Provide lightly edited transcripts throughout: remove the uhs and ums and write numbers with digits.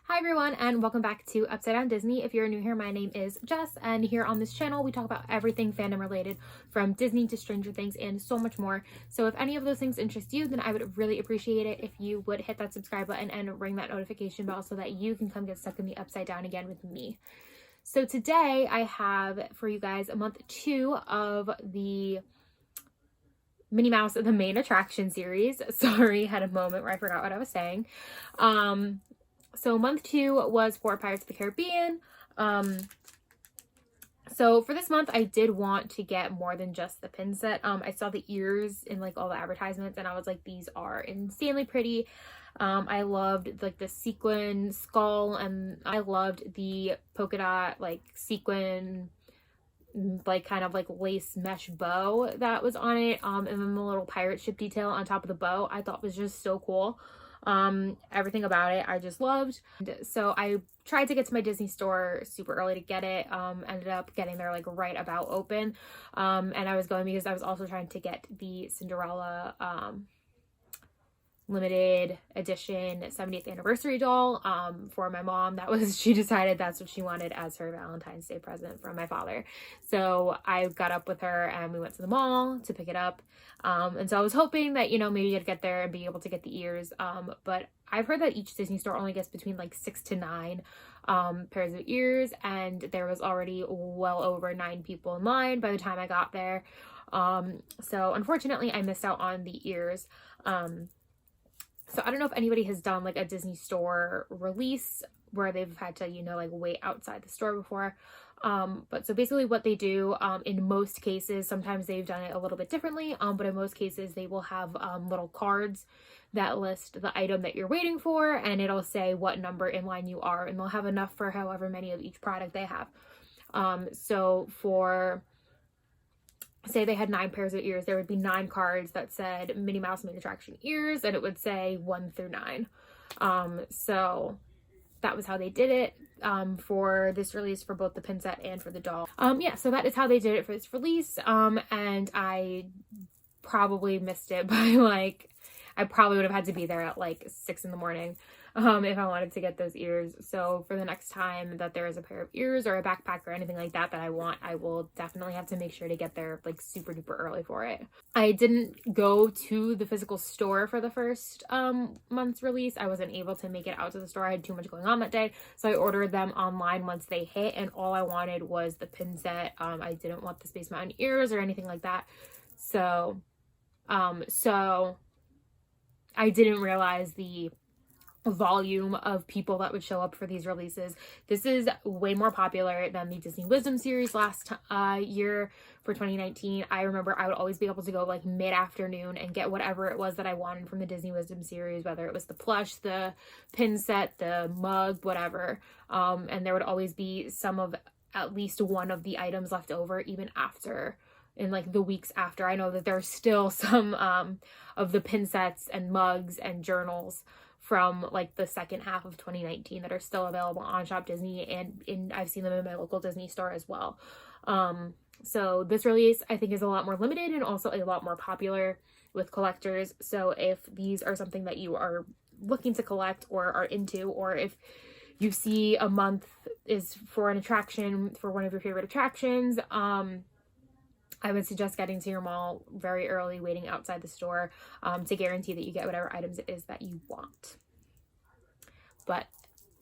Hi everyone, and welcome back to Upside Down Disney. If you're new here, my name is Jess, and here on this channel we talk about everything fandom related, from Disney to Stranger Things and so much more. So if any of those things interest you, then I would really appreciate it if you would hit that subscribe button and ring that notification bell so that you can come get stuck in the Upside Down again with me. So today I have for you guys month 2 of the Minnie Mouse the Main Attraction series. Sorry, had a moment where I forgot what I was saying. So month 2 was for Pirates of the Caribbean. So for this month, I did want to get more than just the pin set. I saw the ears in like all the advertisements and I was like, these are insanely pretty. I loved like the sequin skull, and I loved the polka dot like sequin like kind of like lace mesh bow that was on it, and then the little pirate ship detail on top of the bow I thought was just so cool. Everything about it I just loved. So I tried to get to my Disney store super early to get it. Ended up getting there like right about open. And I was going because I was also trying to get the Cinderella limited edition 70th anniversary doll for my mom. She decided that's what she wanted as her Valentine's Day present from my father. So I got up with her and we went to the mall to pick it up. And so I was hoping that, you know, maybe I'd get there and be able to get the ears. But I've heard that each Disney store only gets between like 6 to 9 pairs of ears, and there was already well over 9 people in line by the time I got there. So unfortunately I missed out on the ears. So I don't know if anybody has done like a Disney store release where they've had to, you know, like wait outside the store before. But so basically what they do, in most cases, sometimes they've done it a little bit differently, but in most cases they will have little cards that list the item that you're waiting for, and it'll say what number in line you are, and they'll have enough for however many of each product they have. So for, say they had 9 pairs of ears, there would be 9 cards that said Minnie Mouse Main Attraction ears, and it would say 1 through 9. So that was how they did it for this release, for both the pin set and for the doll. Yeah, so that is how they did it for this release. And I probably missed it by like, I probably would have had to be there at like 6 in the morning if I wanted to get those ears. So for the next time that there is a pair of ears or a backpack or anything like that that I want, I will definitely have to make sure to get there like super duper early for it. I didn't go to the physical store for the first month's release. I wasn't able to make it out to the store. I had too much going on that day. So I ordered them online once they hit, and all I wanted was the pin set. I didn't want the Space Mountain ears or anything like that. So I didn't realize the volume of people that would show up for these releases. This is way more popular than the Disney Wisdom series last year for 2019. I remember I would always be able to go like mid-afternoon and get whatever it was that I wanted from the Disney Wisdom series, whether it was the plush, the pin set, the mug, whatever. And there would always be some of at least one of the items left over even after, in like the weeks after. I know that there's still some of the pin sets and mugs and journals from like the second half of 2019 that are still available on Shop Disney, and I've seen them in my local Disney store as well. So this release I think is a lot more limited and also a lot more popular with collectors. So if these are something that you are looking to collect or are into, or if you see a month is for an attraction, for one of your favorite attractions, I would suggest getting to your mall very early, waiting outside the store to guarantee that you get whatever items it is that you want. But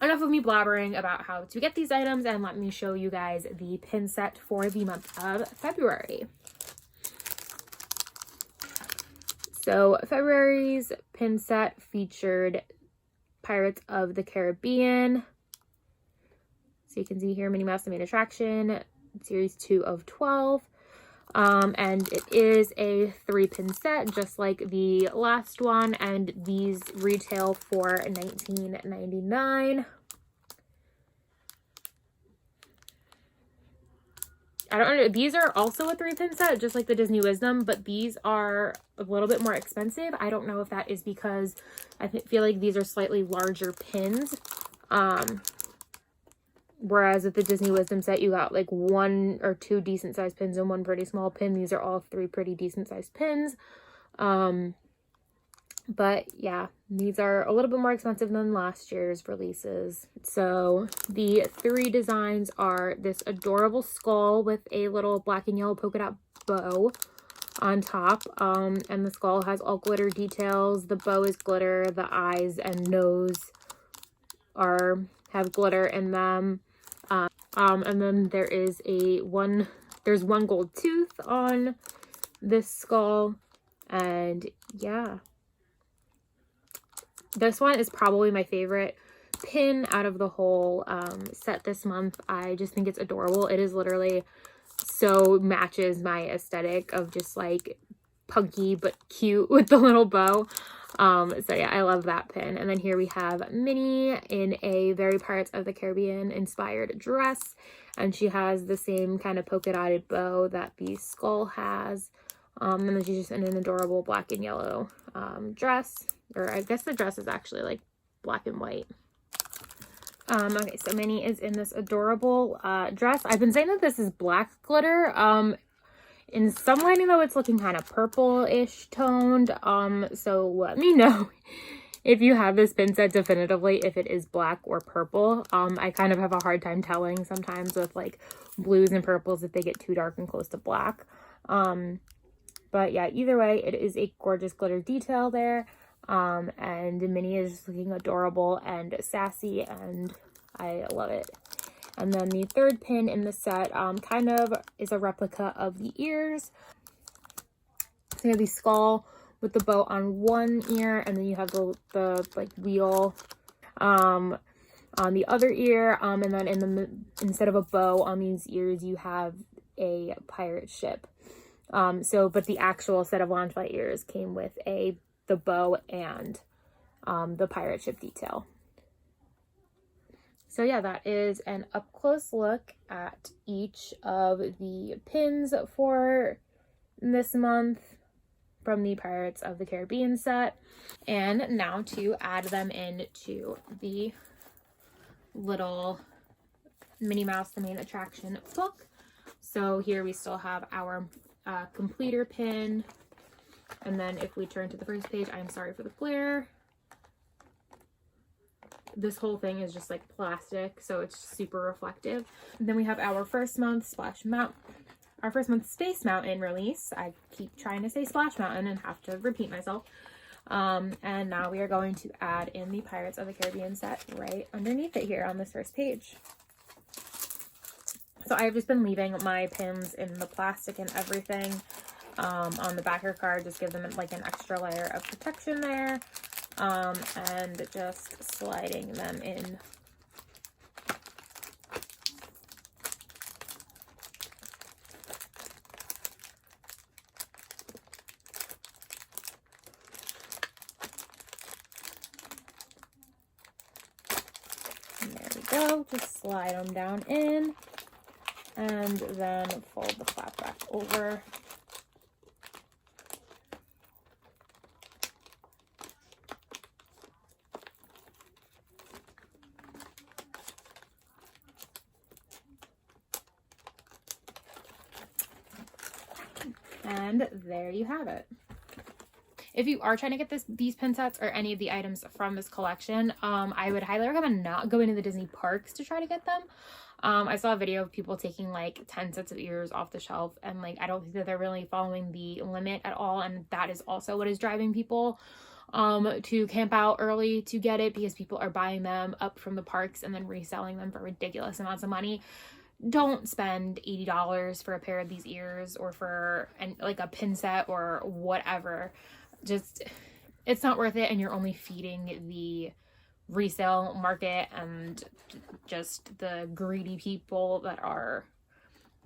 enough of me blabbering about how to get these items, and let me show you guys the pin set for the month of February. So February's pin set featured Pirates of the Caribbean. So you can see here Minnie Mouse the Main Attraction, series 2 of 12. And it is a 3-pin set, just like the last one, and these retail for $19.99. I don't know, these are also a 3-pin set, just like the Disney Wisdom, but these are a little bit more expensive. I don't know if that is because I feel like these are slightly larger pins. Whereas at the Disney Wisdom set, you got like 1 or 2 decent sized pins and 1 pretty small pin. These are all 3 pretty decent sized pins. But yeah, these are a little bit more expensive than last year's releases. So the 3 designs are this adorable skull with a little black and yellow polka dot bow on top, and the skull has all glitter details. The bow is glitter, the eyes and nose have glitter in them, and then there's one gold tooth on this skull. And yeah, this one is probably my favorite pin out of the whole set this month. I just think it's adorable. It is literally so matches my aesthetic of just like punky but cute with the little bow. So yeah, I love that pin. And then here we have Minnie in a very Pirates of the Caribbean inspired dress, and she has the same kind of polka dotted bow that the skull has. And then she's just in an adorable black and yellow dress, or I guess the dress is actually like black and white. Okay, so Minnie is in this adorable dress. I've been saying that this is black glitter. In some lighting though, it's looking kind of purple-ish toned. So let me know if you have this pin set definitively, if it is black or purple. I kind of have a hard time telling sometimes with like blues and purples if they get too dark and close to black. But yeah, either way, it is a gorgeous glitter detail there. And Minnie is looking adorable and sassy, and I love it. And then the 3rd pin in the set kind of is a replica of the ears. So you have the skull with the bow on one ear, and then you have the like wheel on the other ear. And then instead of a bow on these ears, you have a pirate ship. But the actual set of launch light ears came with the bow and the pirate ship detail. So yeah, that is an up close look at each of the pins for this month from the Pirates of the Caribbean set. And now to add them into the little Minnie Mouse the Main Attraction book. So here we still have our completer pin. And then if we turn to the first page, I'm sorry for the glare. This whole thing is just like plastic, so it's super reflective. And then we have our first month Space Mountain release. I keep trying to say Splash Mountain and have to repeat myself. And now we are going to add in the Pirates of the Caribbean set right underneath it here on this first page. So I've just been leaving my pins in the plastic and everything on the backer card, just give them like an extra layer of protection there, and just sliding them in. And there we go, just slide them down in, and then fold the flap back over. And there you have it. If you are trying to get these pin sets or any of the items from this collection, I would highly recommend not going to the Disney parks to try to get them. I saw a video of people taking like 10 sets of ears off the shelf, and like I don't think that they're really following the limit at all, and that is also what is driving people to camp out early to get it, because people are buying them up from the parks and then reselling them for ridiculous amounts of money. Don't spend $80 for a pair of these ears, or for like a pin set or whatever. Just, it's not worth it, and you're only feeding the resale market and just the greedy people that are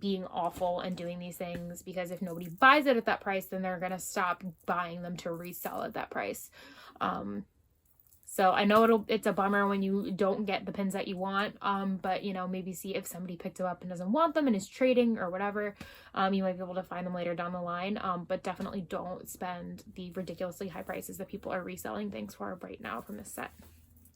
being awful and doing these things, because if nobody buys it at that price, then they're gonna stop buying them to resell at that price. So I know it's a bummer when you don't get the pins that you want, but you know, maybe see if somebody picked them up and doesn't want them and is trading or whatever. You might be able to find them later down the line, but definitely don't spend the ridiculously high prices that people are reselling things for right now from this set.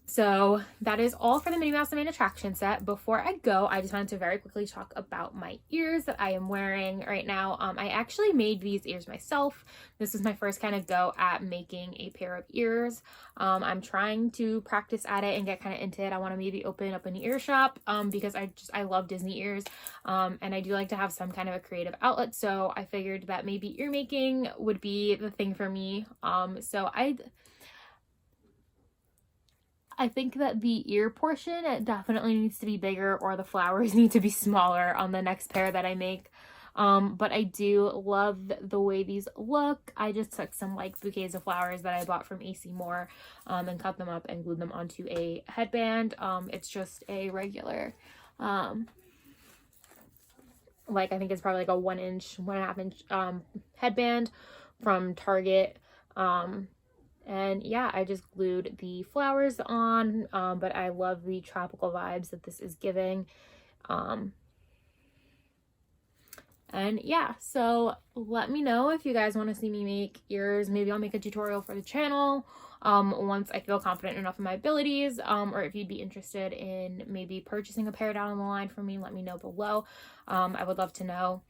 So that is all for the Minnie Mouse and Main Attraction set. Before I go, I just wanted to very quickly talk about my ears that I am wearing right now. I actually made these ears myself. This is my first kind of go at making a pair of ears. I'm trying to practice at it and get kind of into it. I want to maybe open up an ear shop because I love Disney ears, and I do like to have some kind of a creative outlet. So I figured that maybe ear making would be the thing for me. So I think that the ear portion, it definitely needs to be bigger, or the flowers need to be smaller on the next pair that I make. But I do love the way these look. I just took some like bouquets of flowers that I bought from AC Moore and cut them up and glued them onto a headband. It's just a regular, like I think it's probably like a 1.5 inch headband from Target. And yeah, I just glued the flowers on, but I love the tropical vibes that this is giving. And yeah, so let me know if you guys want to see me make ears. Maybe I'll make a tutorial for the channel once I feel confident enough in my abilities, or if you'd be interested in maybe purchasing a pair down the line for me, let me know below. I would love to know.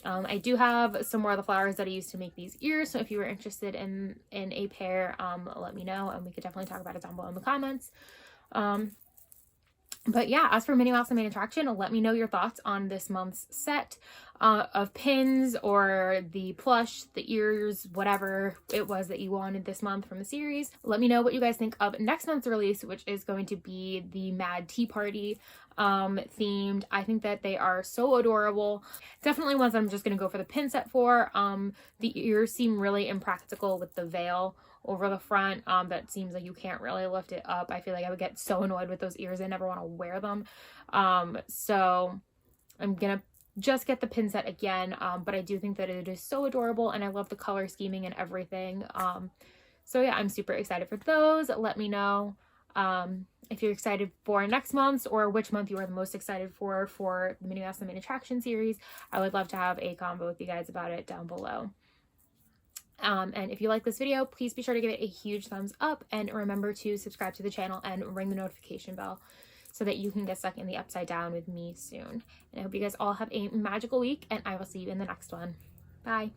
I do have some more of the flowers that I used to make these ears, so if you were interested in a pair, let me know, and we could definitely talk about it down below in the comments. But yeah, as for Minnie Mouse and Main Attraction, let me know your thoughts on this month's set of pins, or the plush, the ears, whatever it was that you wanted this month from the series. Let me know what you guys think of next month's release, which is going to be the Mad Tea Party themed. I think that they are so adorable. Definitely ones I'm just going to go for the pin set for. The ears seem really impractical with the veil over the front. That seems like you can't really lift it up. I feel like I would get so annoyed with those ears. I never want to wear them. So I'm gonna just get the pin set again, but I do think that it is so adorable, and I love the color scheming and everything. So yeah, I'm super excited for those. Let me know if you're excited for next month's, or which month you are the most excited for the Minnie Mouse and Main Attraction series. I would love to have a convo with you guys about it down below. And if you like this video, please be sure to give it a huge thumbs up, and remember to subscribe to the channel and ring the notification bell so that you can get stuck in the upside down with me soon. And I hope you guys all have a magical week, and I will see you in the next one. Bye.